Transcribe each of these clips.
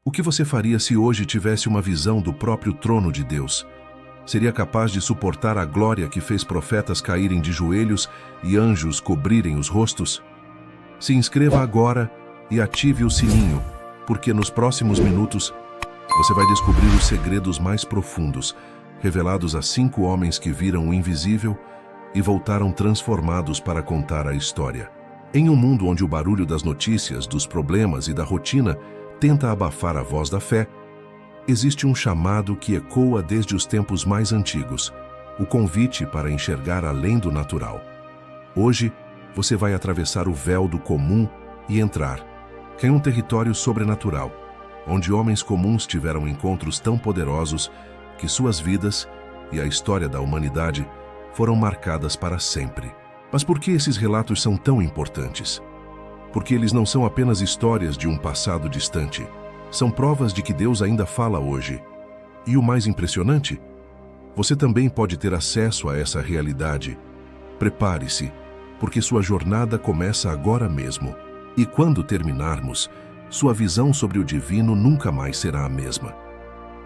O que você faria se hoje tivesse uma visão do próprio trono de Deus? Seria capaz de suportar a glória que fez profetas caírem de joelhos e anjos cobrirem os rostos? Se inscreva agora e ative o sininho, porque nos próximos minutos você vai descobrir os segredos mais profundos, revelados a 5 homens que viram o invisível e voltaram transformados para contar a história. Em um mundo onde o barulho das notícias, dos problemas e da rotina tenta abafar a voz da fé, existe um chamado que ecoa desde os tempos mais antigos, o convite para enxergar além do natural. Hoje, você vai atravessar o véu do comum e entrar em um território sobrenatural, onde homens comuns tiveram encontros tão poderosos que suas vidas e a história da humanidade foram marcadas para sempre. Mas por que esses relatos são tão importantes? Porque eles não são apenas histórias de um passado distante. São provas de que Deus ainda fala hoje. E o mais impressionante? Você também pode ter acesso a essa realidade. Prepare-se, porque sua jornada começa agora mesmo. E quando terminarmos, sua visão sobre o divino nunca mais será a mesma.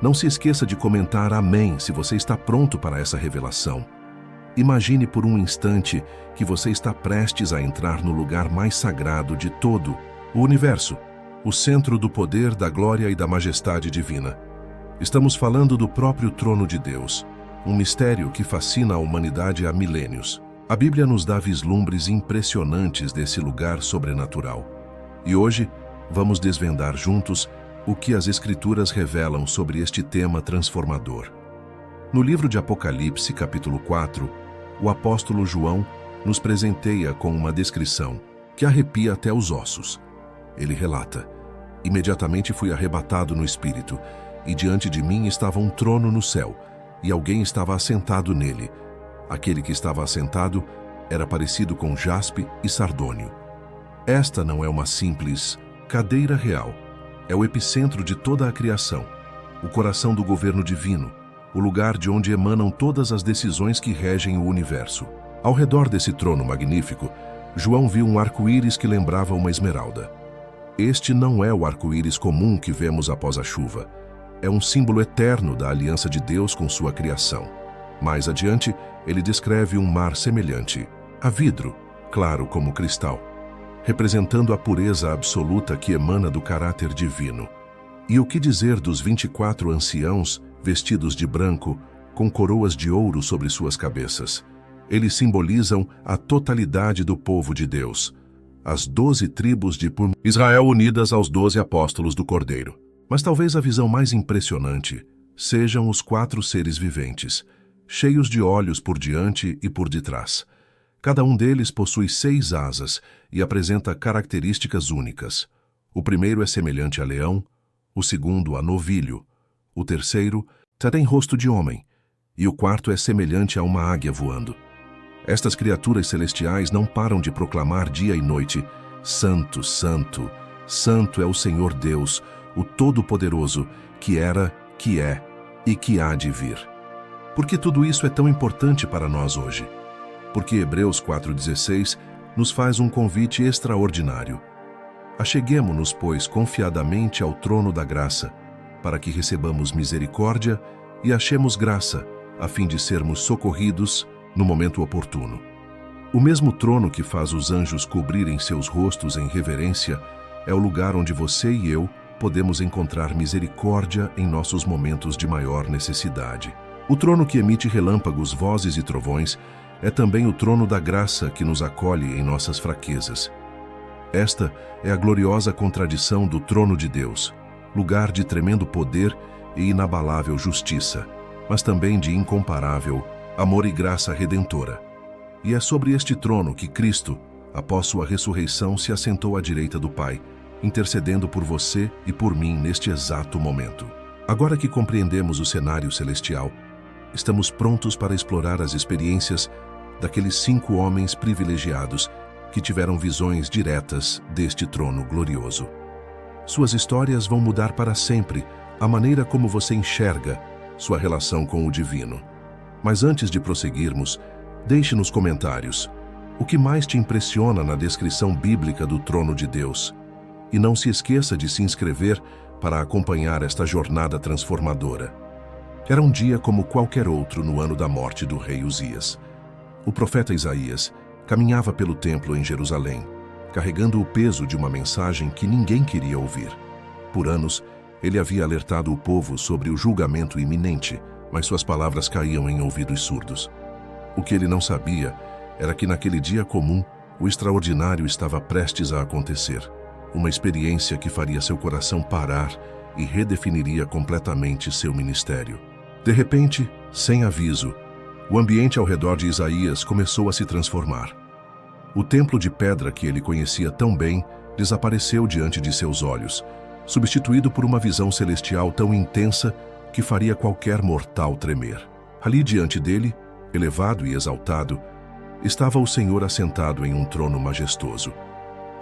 Não se esqueça de comentar amém se você está pronto para essa revelação. Imagine por um instante que você está prestes a entrar no lugar mais sagrado de todo o universo, o centro do poder, da glória e da majestade divina. Estamos falando do próprio trono de Deus, um mistério que fascina a humanidade há milênios. A Bíblia nos dá vislumbres impressionantes desse lugar sobrenatural. E hoje, vamos desvendar juntos o que as Escrituras revelam sobre este tema transformador. No livro de Apocalipse, capítulo 4, o apóstolo João nos presenteia com uma descrição que arrepia até os ossos. Ele relata: imediatamente fui arrebatado no espírito, e diante de mim estava um trono no céu, e alguém estava assentado nele. Aquele que estava assentado era parecido com jaspe e sardônio. Esta não é uma simples cadeira real. É o epicentro de toda a criação, o coração do governo divino, o lugar de onde emanam todas as decisões que regem o universo. Ao redor desse trono magnífico, João viu um arco-íris que lembrava uma esmeralda. Este não é o arco-íris comum que vemos após a chuva. É um símbolo eterno da aliança de Deus com sua criação. Mais adiante, ele descreve um mar semelhante a vidro, claro como cristal, representando a pureza absoluta que emana do caráter divino. E o que dizer dos 24 anciãos vestidos de branco, com coroas de ouro sobre suas cabeças? Eles simbolizam a totalidade do povo de Deus, as 12 tribos de Israel unidas aos 12 apóstolos do Cordeiro. Mas talvez a visão mais impressionante sejam os 4 seres viventes, cheios de olhos por diante e por detrás. Cada um deles possui 6 asas e apresenta características únicas. O primeiro é semelhante a leão, o segundo a novilho, o terceiro tem rosto de homem, e o quarto é semelhante a uma águia voando. Estas criaturas celestiais não param de proclamar dia e noite: Santo, Santo, Santo é o Senhor Deus, o Todo-Poderoso, que era, que é e que há de vir. Por que tudo isso é tão importante para nós hoje? Porque Hebreus 4,16 nos faz um convite extraordinário. Acheguemo-nos, pois, confiadamente ao trono da graça, para que recebamos misericórdia e achemos graça, a fim de sermos socorridos no momento oportuno. O mesmo trono que faz os anjos cobrirem seus rostos em reverência é o lugar onde você e eu podemos encontrar misericórdia em nossos momentos de maior necessidade. O trono que emite relâmpagos, vozes e trovões é também o trono da graça que nos acolhe em nossas fraquezas. Esta é a gloriosa contradição do trono de Deus, lugar de tremendo poder e inabalável justiça, mas também de incomparável amor e graça redentora. E é sobre este trono que Cristo, após sua ressurreição, se assentou à direita do Pai, intercedendo por você e por mim neste exato momento. Agora que compreendemos o cenário celestial, estamos prontos para explorar as experiências daqueles 5 homens privilegiados que tiveram visões diretas deste trono glorioso. Suas histórias vão mudar para sempre a maneira como você enxerga sua relação com o divino. Mas antes de prosseguirmos, deixe nos comentários o que mais te impressiona na descrição bíblica do trono de Deus. E não se esqueça de se inscrever para para acompanhar esta jornada transformadora. Era um dia como qualquer outro no ano da morte do rei Uzias. O profeta Isaías caminhava pelo templo em Jerusalém, carregando o peso de uma mensagem que ninguém queria ouvir. Por anos, ele havia alertado o povo sobre o julgamento iminente, mas suas palavras caíam em ouvidos surdos. O que ele não sabia era que naquele dia comum, o extraordinário estava prestes a acontecer. Uma experiência que faria seu coração parar e redefiniria completamente seu ministério. De repente, sem aviso, o ambiente ao redor de Isaías começou a se transformar. O templo de pedra que ele conhecia tão bem desapareceu diante de seus olhos, substituído por uma visão celestial tão intensa que faria qualquer mortal tremer. Ali diante dele, elevado e exaltado, estava o Senhor assentado em um trono majestoso.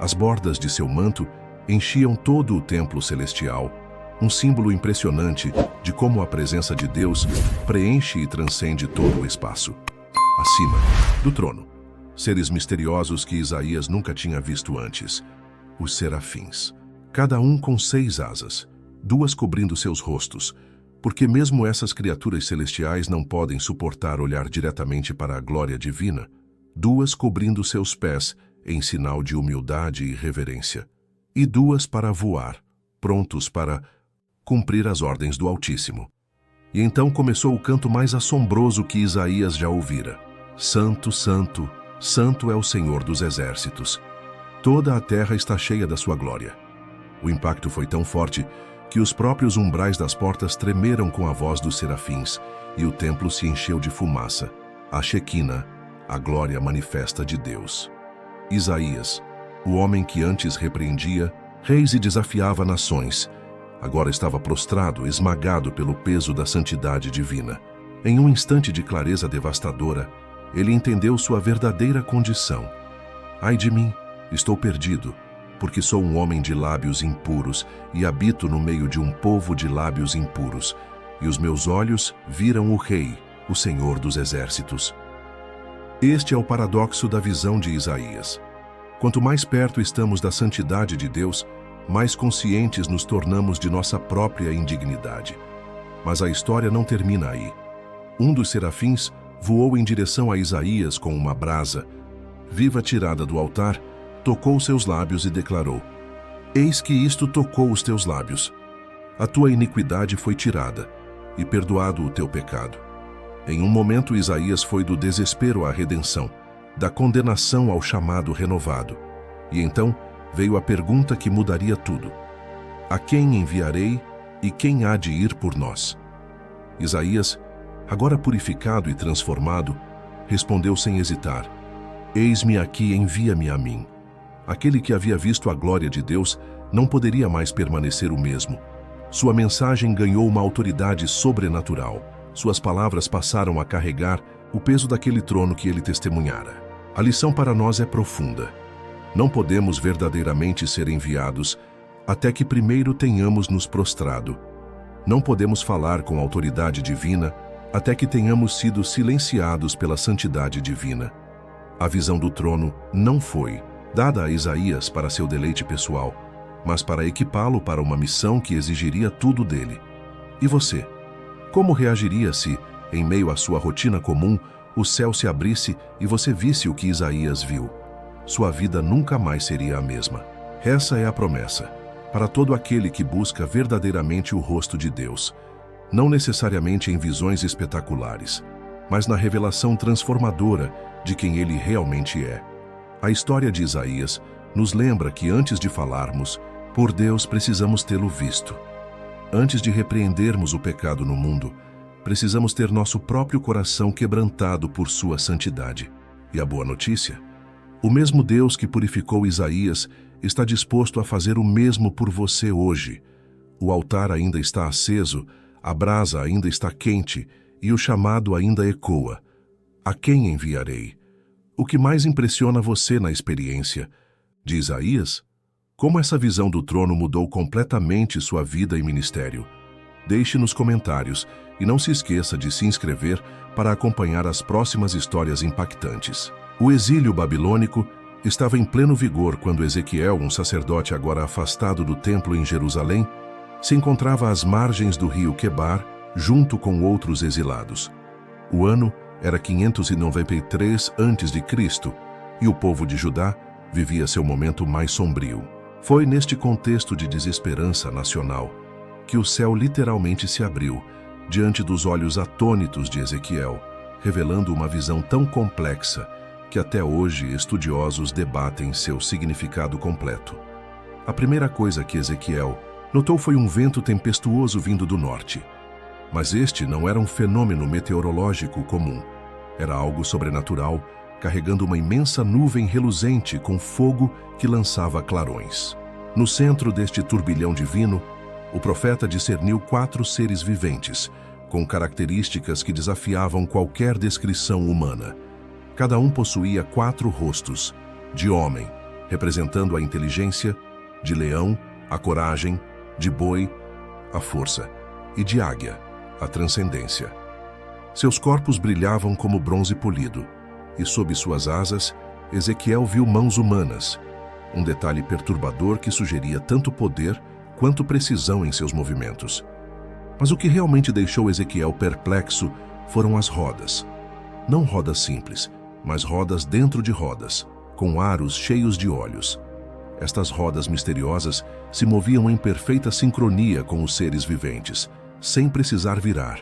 As bordas de seu manto enchiam todo o templo celestial, um símbolo impressionante de como a presença de Deus preenche e transcende todo o espaço. Acima do trono, seres misteriosos que Isaías nunca tinha visto antes, os serafins. Cada um com 6 asas, 2 cobrindo seus rostos, porque mesmo essas criaturas celestiais não podem suportar olhar diretamente para a glória divina, 2 cobrindo seus pés em sinal de humildade e reverência, e 2 para voar, prontos para cumprir as ordens do Altíssimo. E então começou o canto mais assombroso que Isaías já ouvira. Santo, santo, santo é o Senhor dos exércitos. Toda a terra está cheia da sua glória. O impacto foi tão forte que os próprios umbrais das portas tremeram com a voz dos serafins e o templo se encheu de fumaça. A Shequina, a glória manifesta de Deus. Isaías, o homem que antes repreendia reis e desafiava nações, agora estava prostrado, esmagado pelo peso da santidade divina. Em um instante de clareza devastadora, ele entendeu sua verdadeira condição. Ai de mim, estou perdido, porque sou um homem de lábios impuros e habito no meio de um povo de lábios impuros, e os meus olhos viram o Rei, o Senhor dos exércitos. Este é o paradoxo da visão de Isaías. Quanto mais perto estamos da santidade de Deus, mais conscientes nos tornamos de nossa própria indignidade. Mas a história não termina aí. Um dos serafins voou em direção a Isaías com uma brasa, viva tirada do altar, tocou seus lábios e declarou: Eis que isto tocou os teus lábios. A tua iniquidade foi tirada, e perdoado o teu pecado. Em um momento, Isaías foi do desespero à redenção, da condenação ao chamado renovado. E então veio a pergunta que mudaria tudo: a quem enviarei e quem há de ir por nós? Isaías, agora purificado e transformado, respondeu sem hesitar: Eis-me aqui, envia-me a mim. Aquele que havia visto a glória de Deus não poderia mais permanecer o mesmo. Sua mensagem ganhou uma autoridade sobrenatural. Suas palavras passaram a carregar o peso daquele trono que ele testemunhara. A lição para nós é profunda. Não podemos verdadeiramente ser enviados até que primeiro tenhamos nos prostrado. Não podemos falar com autoridade divina até que tenhamos sido silenciados pela santidade divina. A visão do trono não foi dada a Isaías para seu deleite pessoal, mas para equipá-lo para uma missão que exigiria tudo dele. E você? Como reagiria se, em meio à sua rotina comum, o céu se abrisse e você visse o que Isaías viu? Sua vida nunca mais seria a mesma. Essa é a promessa para todo aquele que busca verdadeiramente o rosto de Deus, não necessariamente em visões espetaculares, mas na revelação transformadora de quem ele realmente é. A história de Isaías nos lembra que antes de falarmos, por Deus precisamos tê-lo visto. Antes de repreendermos o pecado no mundo, precisamos ter nosso próprio coração quebrantado por sua santidade. E a boa notícia? O mesmo Deus que purificou Isaías está disposto a fazer o mesmo por você hoje. O altar ainda está aceso, a brasa ainda está quente e o chamado ainda ecoa. A quem enviarei? O que mais impressiona você na experiência de Isaías? Como essa visão do trono mudou completamente sua vida e ministério? Deixe nos comentários e não se esqueça de se inscrever para acompanhar as próximas histórias impactantes. O exílio babilônico estava em pleno vigor quando Ezequiel, um sacerdote agora afastado do templo em Jerusalém, Se encontrava às margens do rio Quebar, junto com outros exilados. O ano era 593 a.C. e o povo de Judá vivia seu momento mais sombrio. Foi neste contexto de desesperança nacional que o céu literalmente se abriu diante dos olhos atônitos de Ezequiel, revelando uma visão tão complexa que até hoje estudiosos debatem seu significado completo. A primeira coisa que Ezequiel notou foi um vento tempestuoso vindo do norte. Mas este não era um fenômeno meteorológico comum. Era algo sobrenatural, carregando uma imensa nuvem reluzente com fogo que lançava clarões. No centro deste turbilhão divino, o profeta discerniu 4 seres viventes, com características que desafiavam qualquer descrição humana. Cada um possuía 4 rostos, de homem, representando a inteligência, de leão, a coragem, de boi, a força, e de águia, a transcendência. Seus corpos brilhavam como bronze polido, e sob suas asas, Ezequiel viu mãos humanas, um detalhe perturbador que sugeria tanto poder quanto precisão em seus movimentos. Mas o que realmente deixou Ezequiel perplexo foram as rodas. Não rodas simples, mas rodas dentro de rodas, com aros cheios de olhos. Estas rodas misteriosas se moviam em perfeita sincronia com os seres viventes, sem precisar virar.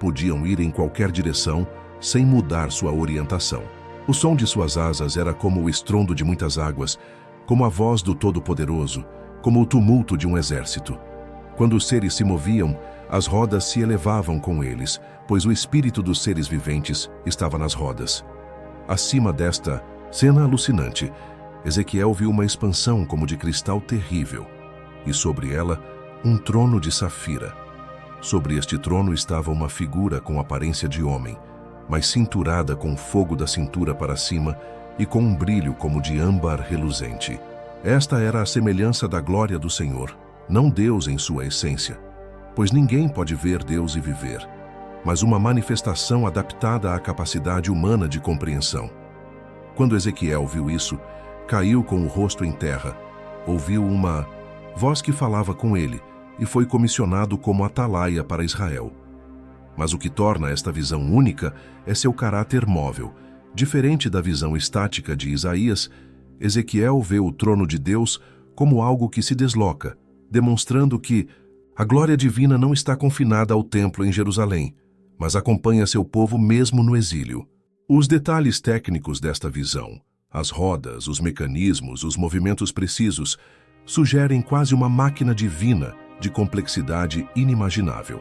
Podiam ir em qualquer direção, sem mudar sua orientação. O som de suas asas era como o estrondo de muitas águas, como a voz do Todo-Poderoso, como o tumulto de um exército. Quando os seres se moviam, as rodas se elevavam com eles, pois o espírito dos seres viventes estava nas rodas. Acima desta cena alucinante, Ezequiel viu uma expansão como de cristal terrível, e sobre ela, um trono de safira. Sobre este trono estava uma figura com aparência de homem, mas cinturada com fogo da cintura para cima e com um brilho como de âmbar reluzente. Esta era a semelhança da glória do Senhor, não Deus em sua essência, pois ninguém pode ver Deus e viver, mas uma manifestação adaptada à capacidade humana de compreensão. Quando Ezequiel viu isso, caiu com o rosto em terra, ouviu uma voz que falava com ele e foi comissionado como atalaia para Israel. Mas o que torna esta visão única é seu caráter móvel. Diferente da visão estática de Isaías, Ezequiel vê o trono de Deus como algo que se desloca, demonstrando que a glória divina não está confinada ao templo em Jerusalém, mas acompanha seu povo mesmo no exílio. Os detalhes técnicos desta visão, as rodas, os mecanismos, os movimentos precisos, sugerem quase uma máquina divina de complexidade inimaginável.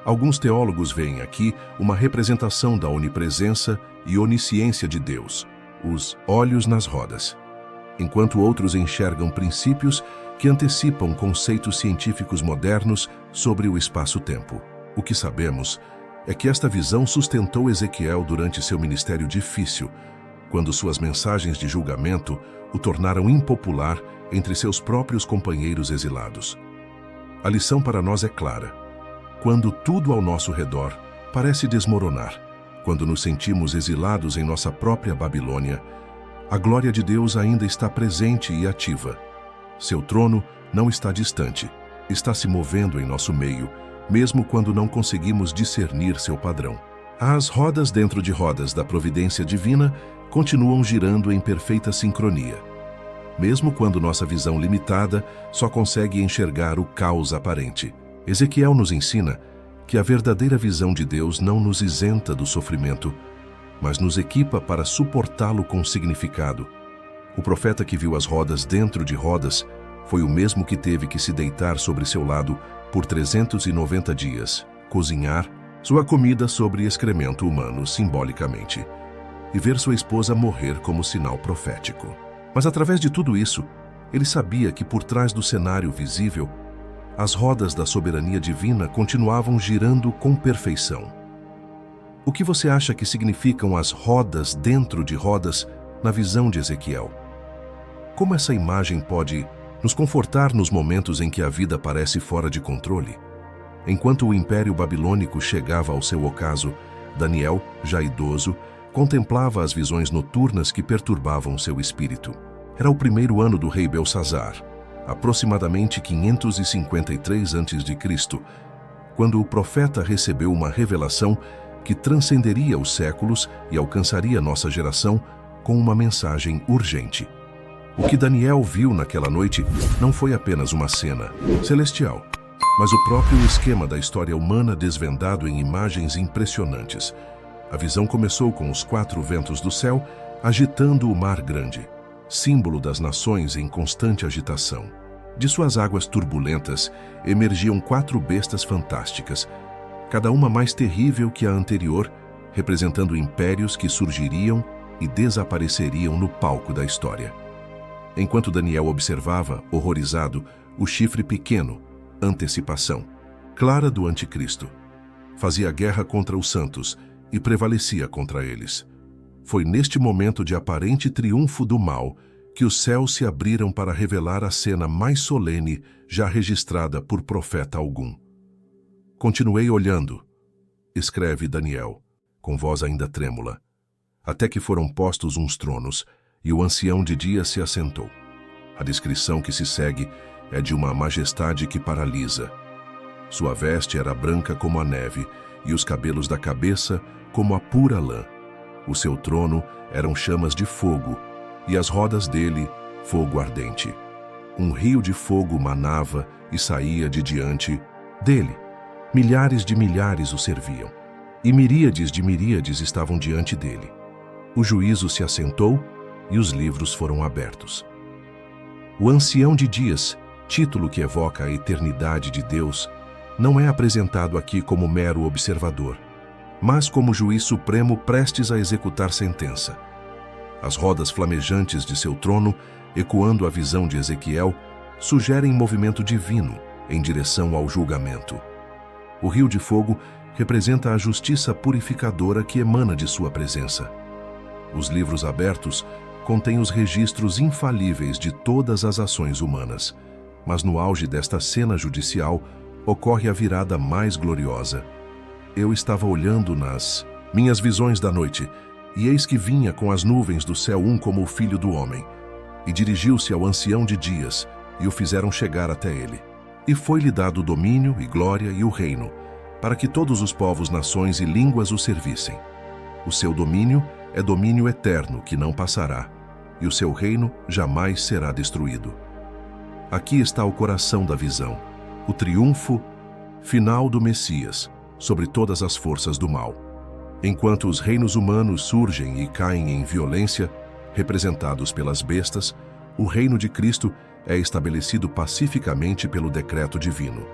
Alguns teólogos veem aqui uma representação da onipresença e onisciência de Deus, os olhos nas rodas, enquanto outros enxergam princípios que antecipam conceitos científicos modernos sobre o espaço-tempo. O que sabemos é que esta visão sustentou Ezequiel durante seu ministério difícil, quando suas mensagens de julgamento o tornaram impopular entre seus próprios companheiros exilados. A lição para nós é clara. Quando tudo ao nosso redor parece desmoronar, quando nos sentimos exilados em nossa própria Babilônia, a glória de Deus ainda está presente e ativa. Seu trono não está distante, está se movendo em nosso meio, mesmo quando não conseguimos discernir seu padrão. As rodas dentro de rodas da providência divina continuam girando em perfeita sincronia, mesmo quando nossa visão limitada só consegue enxergar o caos aparente. Ezequiel nos ensina que a verdadeira visão de Deus não nos isenta do sofrimento, mas nos equipa para suportá-lo com significado. O profeta que viu as rodas dentro de rodas foi o mesmo que teve que se deitar sobre seu lado por 390 dias, cozinhar sua comida sobre excremento humano simbolicamente, e ver sua esposa morrer como sinal profético. Mas através de tudo isso, ele sabia que por trás do cenário visível, as rodas da soberania divina continuavam girando com perfeição. O que você acha que significam as rodas dentro de rodas na visão de Ezequiel? Como essa imagem pode nos confortar nos momentos em que a vida parece fora de controle? Enquanto o Império Babilônico chegava ao seu ocaso, Daniel, já idoso, contemplava as visões noturnas que perturbavam seu espírito. Era o primeiro ano do rei Belsazar, aproximadamente 553 a.C., quando o profeta recebeu uma revelação que transcenderia os séculos e alcançaria nossa geração com uma mensagem urgente. O que Daniel viu naquela noite não foi apenas uma cena celestial, mas o próprio esquema da história humana desvendado em imagens impressionantes. A visão começou com os 4 ventos do céu agitando o mar grande, símbolo das nações em constante agitação. De suas águas turbulentas emergiam 4 bestas fantásticas, cada uma mais terrível que a anterior, representando impérios que surgiriam e desapareceriam no palco da história. Enquanto Daniel observava, horrorizado, o chifre pequeno, antecipação, clara do anticristo, fazia guerra contra os santos e prevalecia contra eles. Foi neste momento de aparente triunfo do mal que os céus se abriram para revelar a cena mais solene já registrada por profeta algum. Continuei olhando, escreve Daniel, com voz ainda trêmula, até que foram postos uns tronos, e o ancião de dias se assentou. A descrição que se segue é de uma majestade que paralisa. Sua veste era branca como a neve, e os cabelos da cabeça como a pura lã. O seu trono eram chamas de fogo, e as rodas dele, fogo ardente. Um rio de fogo manava e saía de diante dele. Milhares de milhares o serviam, e miríades de miríades estavam diante dele. O juízo se assentou e os livros foram abertos. O ancião de dias, título que evoca a eternidade de Deus, não é apresentado aqui como mero observador, mas como juiz supremo prestes a executar sentença. As rodas flamejantes de seu trono, ecoando a visão de Ezequiel, sugerem movimento divino em direção ao julgamento. O rio de fogo representa a justiça purificadora que emana de sua presença. Os livros abertos contêm os registros infalíveis de todas as ações humanas, mas no auge desta cena judicial ocorre a virada mais gloriosa. Eu estava olhando nas minhas visões da noite, e eis que vinha com as nuvens do céu um como o Filho do Homem, e dirigiu-se ao ancião de dias, e o fizeram chegar até ele. E foi-lhe dado o domínio e glória e o reino, para que todos os povos, nações e línguas o servissem. O seu domínio é domínio eterno que não passará, e o seu reino jamais será destruído. Aqui está o coração da visão, o triunfo final do Messias sobre todas as forças do mal. Enquanto os reinos humanos surgem e caem em violência, representados pelas bestas, o reino de Cristo é estabelecido pacificamente pelo decreto divino.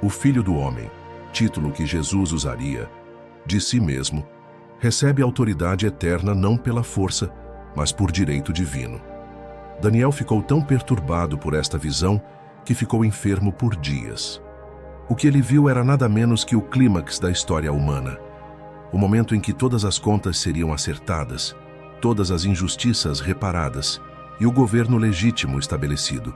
O Filho do Homem, título que Jesus usaria, de si mesmo, recebe autoridade eterna não pela força, mas por direito divino. Daniel ficou tão perturbado por esta visão que ficou enfermo por dias. O que ele viu era nada menos que o clímax da história humana, o momento em que todas as contas seriam acertadas, todas as injustiças reparadas e o governo legítimo estabelecido.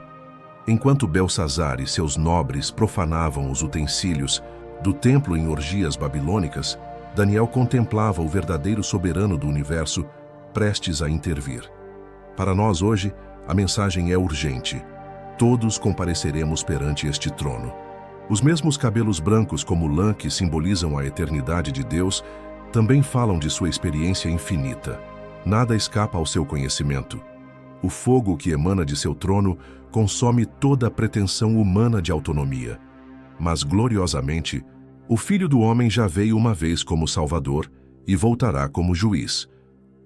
Enquanto Belsazar e seus nobres profanavam os utensílios do templo em orgias babilônicas, Daniel contemplava o verdadeiro soberano do universo prestes a intervir. Para nós hoje, a mensagem é urgente. Todos compareceremos perante este trono. Os mesmos cabelos brancos como lã que simbolizam a eternidade de Deus também falam de sua experiência infinita. Nada escapa ao seu conhecimento. O fogo que emana de seu trono consome toda a pretensão humana de autonomia. Mas, gloriosamente, o Filho do Homem já veio uma vez como Salvador e voltará como juiz.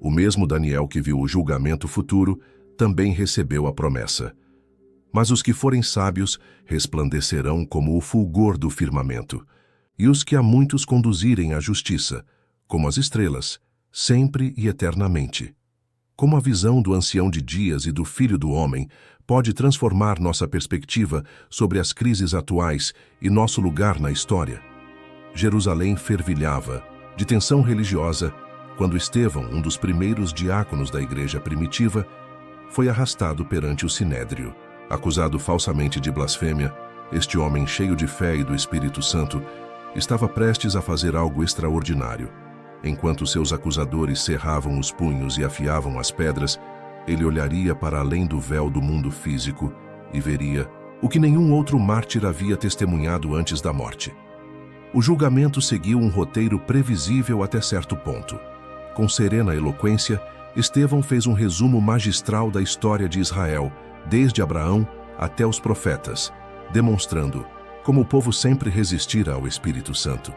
O mesmo Daniel que viu o julgamento futuro também recebeu a promessa. Mas os que forem sábios resplandecerão como o fulgor do firmamento, e os que a muitos conduzirem à justiça, como as estrelas, sempre e eternamente. Como a visão do ancião de dias e do Filho do Homem pode transformar nossa perspectiva sobre as crises atuais e nosso lugar na história? Jerusalém fervilhava de tensão religiosa quando Estevão, um dos primeiros diáconos da igreja primitiva, foi arrastado perante o Sinédrio. Acusado falsamente de blasfêmia, este homem cheio de fé e do Espírito Santo estava prestes a fazer algo extraordinário. Enquanto seus acusadores cerravam os punhos e afiavam as pedras, ele olharia para além do véu do mundo físico e veria o que nenhum outro mártir havia testemunhado antes da morte. O julgamento seguiu um roteiro previsível até certo ponto. Com serena eloquência, Estevão fez um resumo magistral da história de Israel, desde Abraão até os profetas, demonstrando como o povo sempre resistira ao Espírito Santo.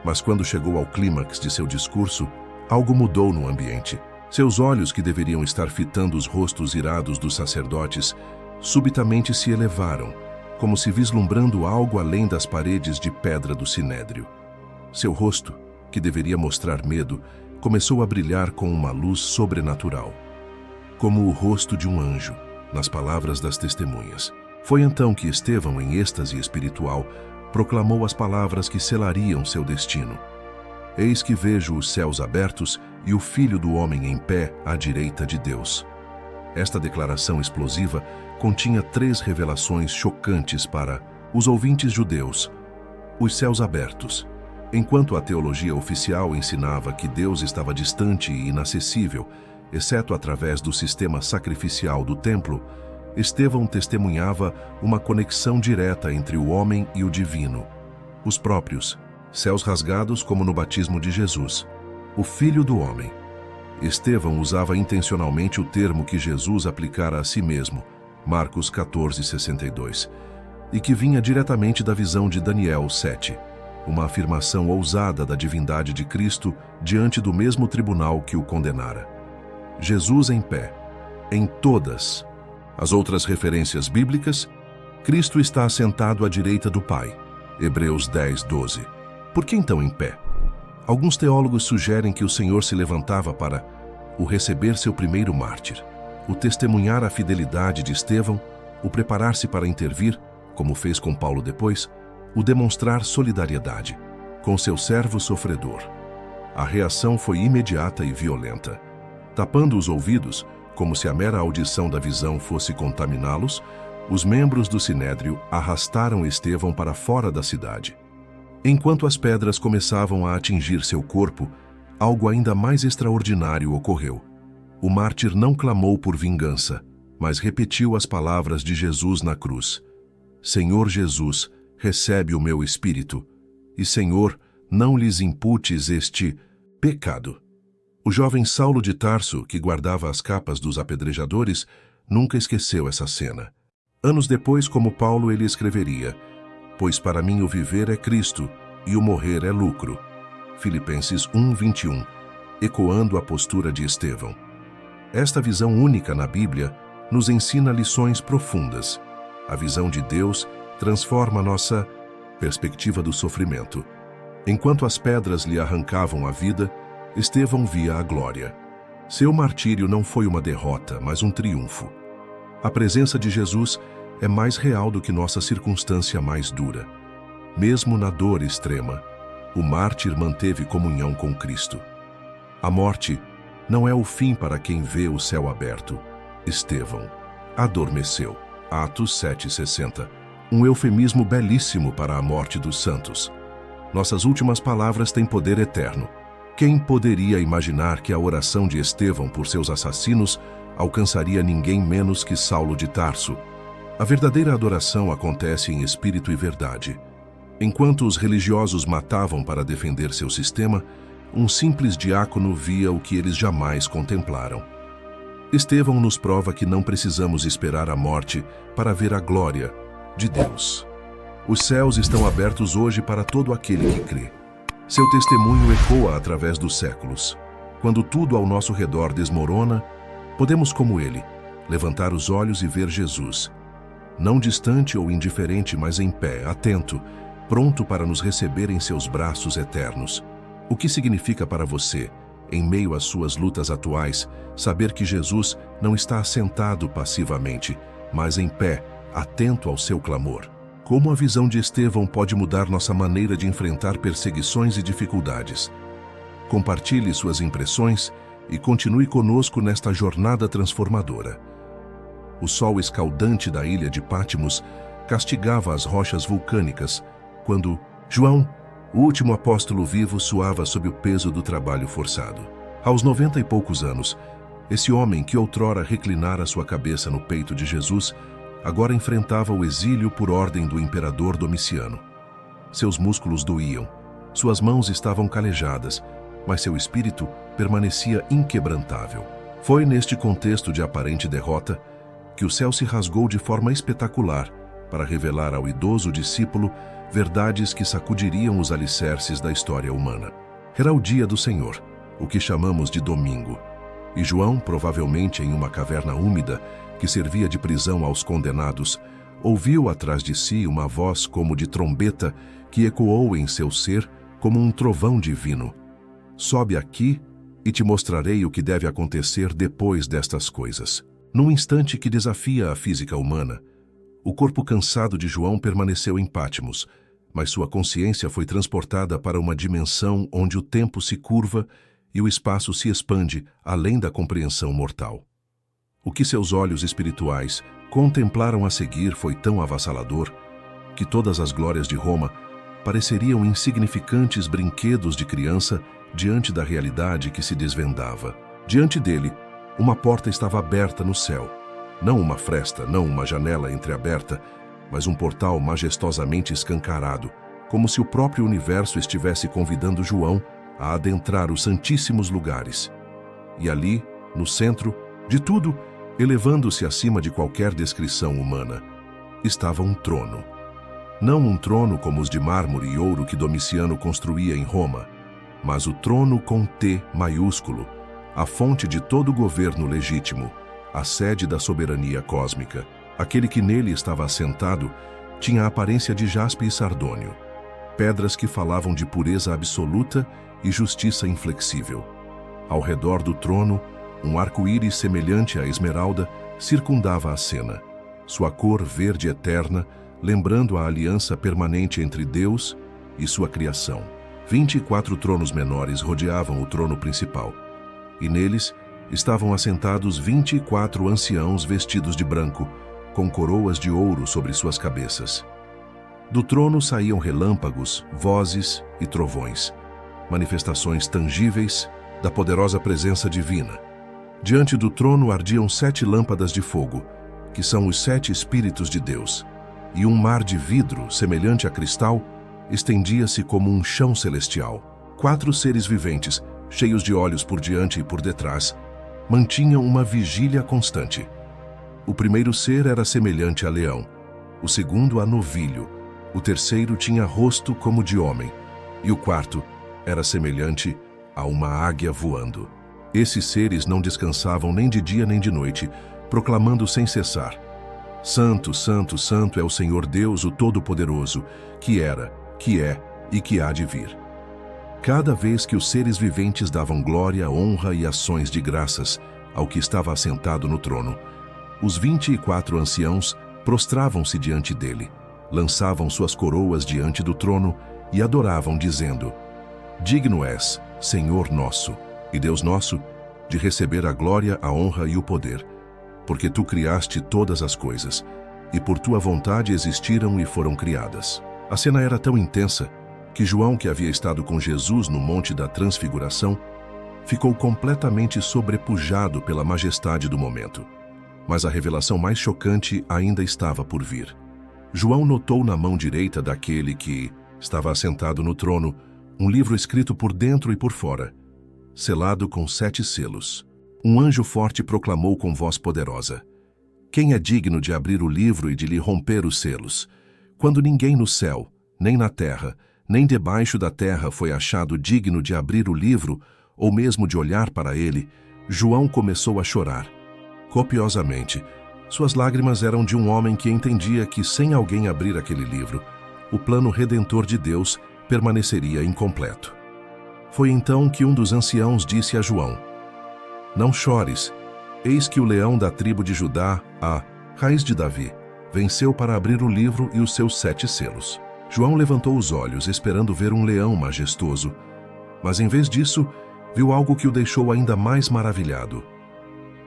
Mas quando chegou ao clímax de seu discurso, algo mudou no ambiente. Seus olhos, que deveriam estar fitando os rostos irados dos sacerdotes, subitamente se elevaram, como se vislumbrando algo além das paredes de pedra do sinédrio. Seu rosto, que deveria mostrar medo, começou a brilhar com uma luz sobrenatural, como o rosto de um anjo, nas palavras das testemunhas. Foi então que Estevão, em êxtase espiritual, proclamou as palavras que selariam seu destino. Eis que vejo os céus abertos e o Filho do Homem em pé à direita de Deus. Esta declaração explosiva continha 3 revelações chocantes para os ouvintes judeus. Os céus abertos. Enquanto a teologia oficial ensinava que Deus estava distante e inacessível, exceto através do sistema sacrificial do templo, Estevão testemunhava uma conexão direta entre o homem e o divino. Os próprios céus rasgados, como no batismo de Jesus, o Filho do Homem. Estevão usava intencionalmente o termo que Jesus aplicara a si mesmo, Marcos 14:62, e que vinha diretamente da visão de Daniel 7, uma afirmação ousada da divindade de Cristo diante do mesmo tribunal que o condenara. Jesus em pé, em todas as outras referências bíblicas, Cristo está assentado à direita do Pai, Hebreus 10:12. Por que então em pé? Alguns teólogos sugerem que o Senhor se levantava para o receber seu primeiro mártir, o testemunhar a fidelidade de Estevão, o preparar-se para intervir, como fez com Paulo depois, o demonstrar solidariedade com seu servo sofredor. A reação foi imediata e violenta. Tapando os ouvidos, como se a mera audição da visão fosse contaminá-los, os membros do sinédrio arrastaram Estevão para fora da cidade. Enquanto as pedras começavam a atingir seu corpo, algo ainda mais extraordinário ocorreu. O mártir não clamou por vingança, mas repetiu as palavras de Jesus na cruz: Senhor Jesus, recebe o meu espírito, e Senhor, não lhes imputes este pecado. O jovem Saulo de Tarso, que guardava as capas dos apedrejadores, nunca esqueceu essa cena. Anos depois, como Paulo, ele escreveria: pois para mim o viver é Cristo e o morrer é lucro. Filipenses 1:21, ecoando a postura de Estevão. Esta visão única na Bíblia nos ensina lições profundas. A visão de Deus transforma nossa perspectiva do sofrimento. Enquanto as pedras lhe arrancavam a vida, Estevão via a glória. Seu martírio não foi uma derrota, mas um triunfo. A presença de Jesus é mais real do que nossa circunstância mais dura. Mesmo na dor extrema, o mártir manteve comunhão com Cristo. A morte não é o fim para quem vê o céu aberto. Estevão adormeceu. Atos 7:60. Um eufemismo belíssimo para a morte dos santos. Nossas últimas palavras têm poder eterno. Quem poderia imaginar que a oração de Estevão por seus assassinos alcançaria ninguém menos que Saulo de Tarso? A verdadeira adoração acontece em espírito e verdade. Enquanto os religiosos matavam para defender seu sistema, um simples diácono via o que eles jamais contemplaram. Estevão nos prova que não precisamos esperar a morte para ver a glória de Deus. Os céus estão abertos hoje para todo aquele que crê. Seu testemunho ecoa através dos séculos. Quando tudo ao nosso redor desmorona, podemos, como ele, levantar os olhos e ver Jesus, não distante ou indiferente, mas em pé, atento, pronto para nos receber em seus braços eternos. O que significa para você, em meio às suas lutas atuais, saber que Jesus não está assentado passivamente, mas em pé, atento ao seu clamor? Como a visão de Estevão pode mudar nossa maneira de enfrentar perseguições e dificuldades? Compartilhe suas impressões e continue conosco nesta jornada transformadora. O sol escaldante da ilha de Patmos castigava as rochas vulcânicas, quando João, o último apóstolo vivo, suava sob o peso do trabalho forçado. Aos 90 e poucos anos, esse homem que outrora reclinara sua cabeça no peito de Jesus, agora enfrentava o exílio por ordem do imperador Domiciano. Seus músculos doíam, suas mãos estavam calejadas, mas seu espírito permanecia inquebrantável. Foi neste contexto de aparente derrota que o céu se rasgou de forma espetacular para revelar ao idoso discípulo verdades que sacudiriam os alicerces da história humana. Era o dia do Senhor, o que chamamos de domingo, e João, provavelmente em uma caverna úmida que servia de prisão aos condenados, ouviu atrás de si uma voz como de trombeta que ecoou em seu ser como um trovão divino. Sobe aqui e te mostrarei o que deve acontecer depois destas coisas. Num instante que desafia a física humana, o corpo cansado de João permaneceu em Patmos, mas sua consciência foi transportada para uma dimensão onde o tempo se curva e o espaço se expande além da compreensão mortal. O que seus olhos espirituais contemplaram a seguir foi tão avassalador que todas as glórias de Roma pareceriam insignificantes brinquedos de criança diante da realidade que se desvendava. Diante dele, uma porta estava aberta no céu. Não uma fresta, não uma janela entreaberta, mas um portal majestosamente escancarado, como se o próprio universo estivesse convidando João a adentrar os santíssimos lugares. E ali, no centro de tudo, elevando-se acima de qualquer descrição humana, estava um trono. Não um trono como os de mármore e ouro que Domiciano construía em Roma, mas o trono com T maiúsculo, a fonte de todo o governo legítimo, a sede da soberania cósmica. Aquele que nele estava assentado tinha a aparência de jaspe e sardônio, pedras que falavam de pureza absoluta e justiça inflexível. Ao redor do trono, um arco-íris semelhante à esmeralda circundava a cena, sua cor verde eterna, lembrando a aliança permanente entre Deus e sua criação. 24 tronos menores rodeavam o trono principal, e neles estavam assentados 24 anciãos vestidos de branco, com coroas de ouro sobre suas cabeças. Do trono saíam relâmpagos, vozes e trovões, manifestações tangíveis da poderosa presença divina. Diante do trono ardiam 7 lâmpadas de fogo, que são os 7 Espíritos de Deus, e um mar de vidro, semelhante a cristal, estendia-se como um chão celestial. 4 seres viventes, cheios de olhos por diante e por detrás, mantinham uma vigília constante. O primeiro ser era semelhante a leão, o segundo a novilho, o terceiro tinha rosto como de homem, e o quarto era semelhante a uma águia voando. Esses seres não descansavam nem de dia nem de noite, proclamando sem cessar: Santo, Santo, Santo é o Senhor Deus, o Todo-Poderoso, que era, que é e que há de vir. Cada vez que os seres viventes davam glória, honra e ações de graças ao que estava assentado no trono, os 24 anciãos prostravam-se diante dele, lançavam suas coroas diante do trono e adoravam, dizendo: Digno és, Senhor nosso e Deus nosso, de receber a glória, a honra e o poder, porque tu criaste todas as coisas, e por tua vontade existiram e foram criadas. A cena era tão intensa que João, que havia estado com Jesus no Monte da Transfiguração, ficou completamente sobrepujado pela majestade do momento. Mas a revelação mais chocante ainda estava por vir. João notou na mão direita daquele que estava assentado no trono um livro escrito por dentro e por fora, selado com 7 selos. Um anjo forte proclamou com voz poderosa: Quem é digno de abrir o livro e de lhe romper os selos? Quando ninguém no céu, nem na terra, nem debaixo da terra foi achado digno de abrir o livro ou mesmo de olhar para ele, João começou a chorar copiosamente. Suas lágrimas eram de um homem que entendia que, sem alguém abrir aquele livro, o plano redentor de Deus permaneceria incompleto. Foi então que um dos anciãos disse a João: Não chores, eis que o leão da tribo de Judá, a raiz de Davi, venceu para abrir o livro e os seus 7 selos. João levantou os olhos, esperando ver um leão majestoso, mas em vez disso, viu algo que o deixou ainda mais maravilhado.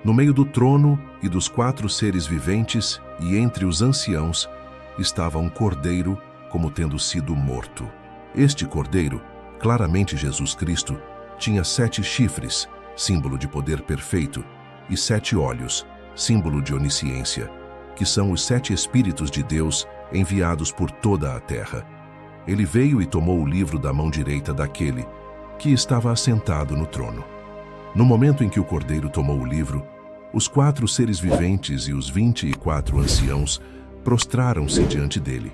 No meio do trono e dos 4 seres viventes e entre os anciãos, estava um cordeiro como tendo sido morto. Este cordeiro, claramente Jesus Cristo, tinha 7 chifres, símbolo de poder perfeito, e 7 olhos, símbolo de onisciência. que são os 7 Espíritos de Deus enviados por toda a terra. Ele veio e tomou o livro da mão direita daquele que estava assentado no trono. No momento em que o Cordeiro tomou o livro, os 4 seres viventes e os 24 anciãos prostraram-se diante dele,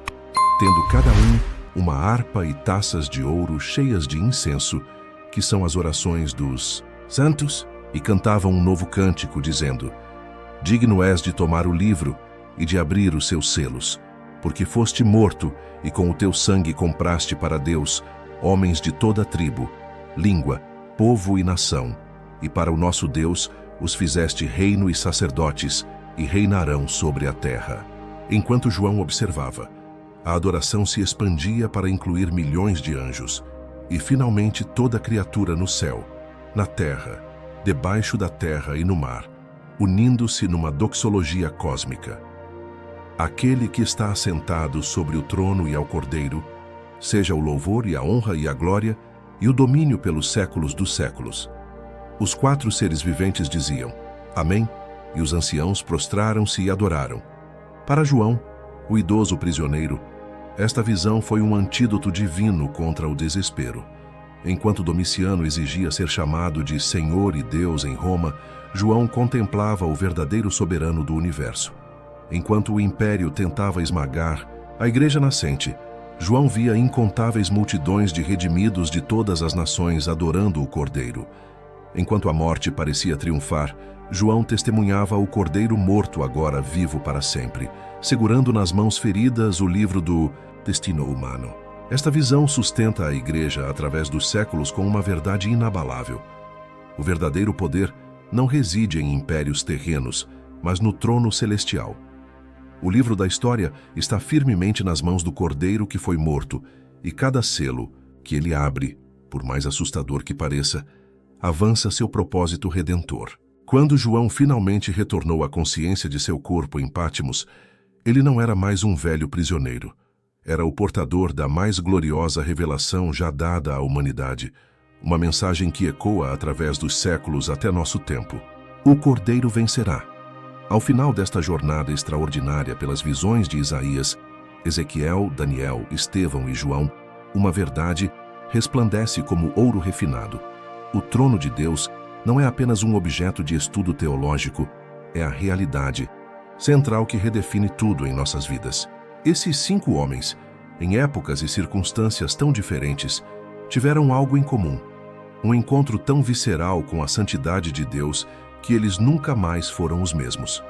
tendo cada um uma harpa e taças de ouro cheias de incenso, que são as orações dos santos, e cantavam um novo cântico, dizendo: Digno és de tomar o livro e de abrir os seus selos, porque foste morto e com o teu sangue compraste para Deus homens de toda tribo, língua, povo e nação, e para o nosso Deus os fizeste reino e sacerdotes, e reinarão sobre a terra. Enquanto João observava, a adoração se expandia para incluir milhões de anjos, e finalmente toda criatura no céu, na terra, debaixo da terra e no mar, unindo-se numa doxologia cósmica. Aquele que está assentado sobre o trono e ao Cordeiro, seja o louvor e a honra e a glória e o domínio pelos séculos dos séculos. Os 4 seres viventes diziam: Amém, e os anciãos prostraram-se e adoraram. Para João, o idoso prisioneiro, esta visão foi um antídoto divino contra o desespero. Enquanto Domiciano exigia ser chamado de Senhor e Deus em Roma, João contemplava o verdadeiro soberano do universo. Enquanto o império tentava esmagar a igreja nascente, João via incontáveis multidões de redimidos de todas as nações adorando o Cordeiro. Enquanto a morte parecia triunfar, João testemunhava o Cordeiro morto agora vivo para sempre, segurando nas mãos feridas o livro do destino humano. Esta visão sustenta a igreja através dos séculos com uma verdade inabalável. O verdadeiro poder não reside em impérios terrenos, mas no trono celestial. O livro da história está firmemente nas mãos do Cordeiro que foi morto, e cada selo que ele abre, por mais assustador que pareça, avança seu propósito redentor. Quando João finalmente retornou à consciência de seu corpo em Pátimos, ele não era mais um velho prisioneiro. Era o portador da mais gloriosa revelação já dada à humanidade, uma mensagem que ecoa através dos séculos até nosso tempo. O Cordeiro vencerá. Ao final desta jornada extraordinária pelas visões de Isaías, Ezequiel, Daniel, Estevão e João, uma verdade resplandece como ouro refinado. O trono de Deus não é apenas um objeto de estudo teológico, é a realidade central que redefine tudo em nossas vidas. Esses 5 homens, em épocas e circunstâncias tão diferentes, tiveram algo em comum. Um encontro tão visceral com a santidade de Deus que eles nunca mais foram os mesmos.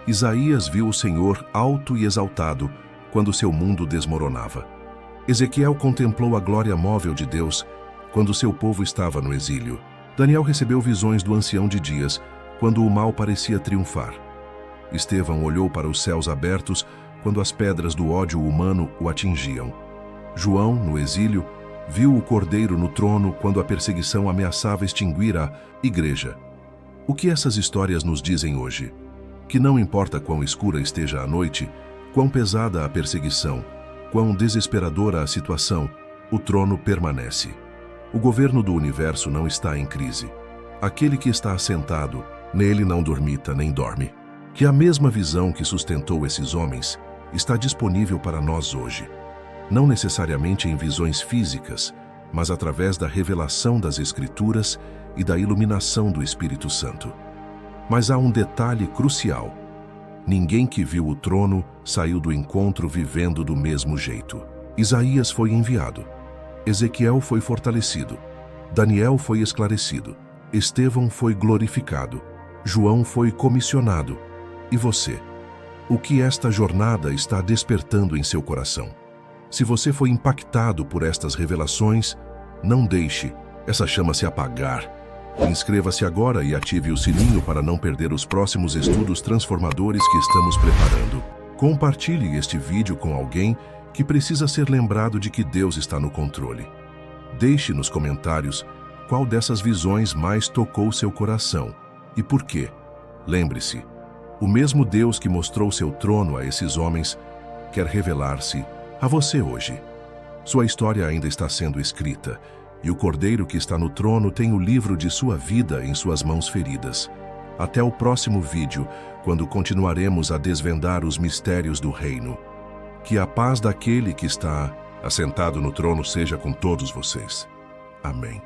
Isaías viu o Senhor alto e exaltado quando seu mundo desmoronava. Ezequiel contemplou a glória móvel de Deus quando seu povo estava no exílio. Daniel recebeu visões do Ancião de Dias quando o mal parecia triunfar. Estevão olhou para os céus abertos quando as pedras do ódio humano o atingiam. João, no exílio, viu o Cordeiro no trono quando a perseguição ameaçava extinguir a igreja. O que essas histórias nos dizem hoje? Que não importa quão escura esteja a noite, quão pesada a perseguição, quão desesperadora a situação, o trono permanece. O governo do universo não está em crise. Aquele que está assentado, nele não dormita nem dorme. Que a mesma visão que sustentou esses homens está disponível para nós hoje. Não necessariamente em visões físicas, mas através da revelação das Escrituras e da iluminação do Espírito Santo. Mas há um detalhe crucial. Ninguém que viu o trono saiu do encontro vivendo do mesmo jeito. Isaías foi enviado. Ezequiel foi fortalecido. Daniel foi esclarecido. Estevão foi glorificado. João foi comissionado. E você? O que esta jornada está despertando em seu coração? Se você foi impactado por estas revelações, não deixe essa chama se apagar. Inscreva-se agora e ative o sininho para não perder os próximos estudos transformadores que estamos preparando. Compartilhe este vídeo com alguém que precisa ser lembrado de que Deus está no controle. Deixe nos comentários qual dessas visões mais tocou seu coração e por quê. Lembre-se, o mesmo Deus que mostrou seu trono a esses homens quer revelar-se a você hoje. Sua história ainda está sendo escrita, e o Cordeiro que está no trono tem o livro de sua vida em suas mãos feridas. Até o próximo vídeo, quando continuaremos a desvendar os mistérios do reino. Que a paz daquele que está assentado no trono seja com todos vocês. Amém.